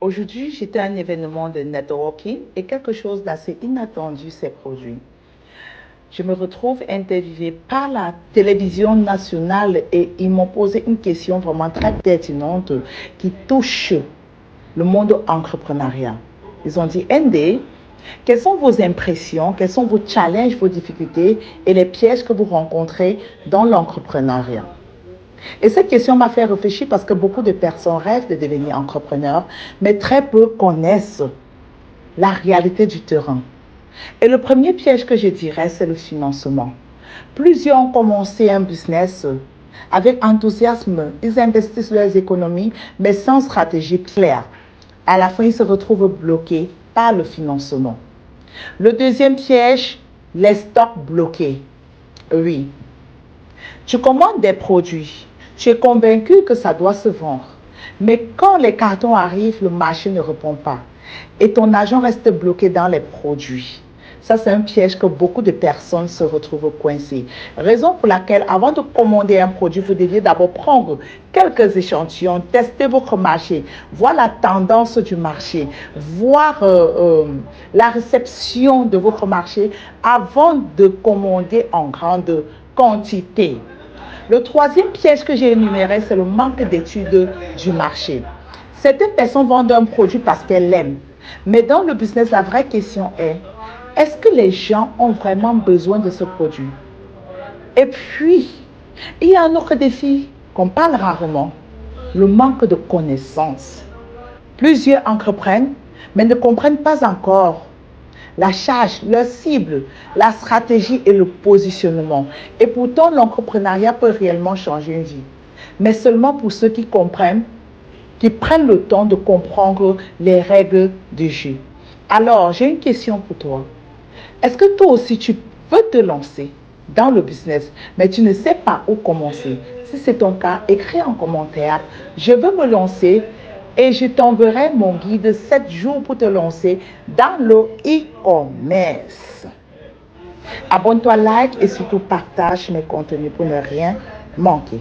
Aujourd'hui, j'étais à un événement de networking et quelque chose d'assez inattendu s'est produit. Je me retrouve interviewée par la télévision nationale et ils m'ont posé une question vraiment très pertinente qui touche le monde entrepreneurial. Ils ont dit, ND, quelles sont vos impressions, quels sont vos challenges, vos difficultés et les pièges que vous rencontrez dans l'entrepreneuriat? Et cette question m'a fait réfléchir parce que beaucoup de personnes rêvent de devenir entrepreneurs, mais très peu connaissent la réalité du terrain. Et le premier piège que je dirais, c'est le financement. Plusieurs ont commencé un business avec enthousiasme, ils investissent leurs économies, mais sans stratégie claire. À la fin, ils se retrouvent bloqués par le financement. Le deuxième piège, les stocks bloqués. Oui, tu commandes des produits, tu es convaincu que ça doit se vendre. Mais quand les cartons arrivent, le marché ne répond pas. Et ton argent reste bloqué dans les produits. Ça, c'est un piège que beaucoup de personnes se retrouvent coincées. Raison pour laquelle, avant de commander un produit, vous deviez d'abord prendre quelques échantillons, tester votre marché, voir la tendance du marché, voir la réception de votre marché avant de commander en grande quantité. Le troisième piège que j'ai énuméré, c'est le manque d'études du marché. Certaines personnes vendent un produit parce qu'elles l'aiment. Mais dans le business, la vraie question est-ce que les gens ont vraiment besoin de ce produit? Et puis, il y a un autre défi qu'on parle rarement, le manque de connaissances. Plusieurs entreprennent, mais ne comprennent pas encore la charge, leur cible, la stratégie et le positionnement. Et pourtant, l'entrepreneuriat peut réellement changer une vie. Mais seulement pour ceux qui comprennent, qui prennent le temps de comprendre les règles du jeu. Alors, j'ai une question pour toi. Est-ce que toi aussi, tu veux te lancer dans le business, mais tu ne sais pas où commencer? Si c'est ton cas, écris en commentaire. Je veux me lancer et je t'enverrai mon guide 7 jours pour te lancer dans le e-commerce. Abonne-toi, like et surtout partage mes contenus pour ne rien manquer.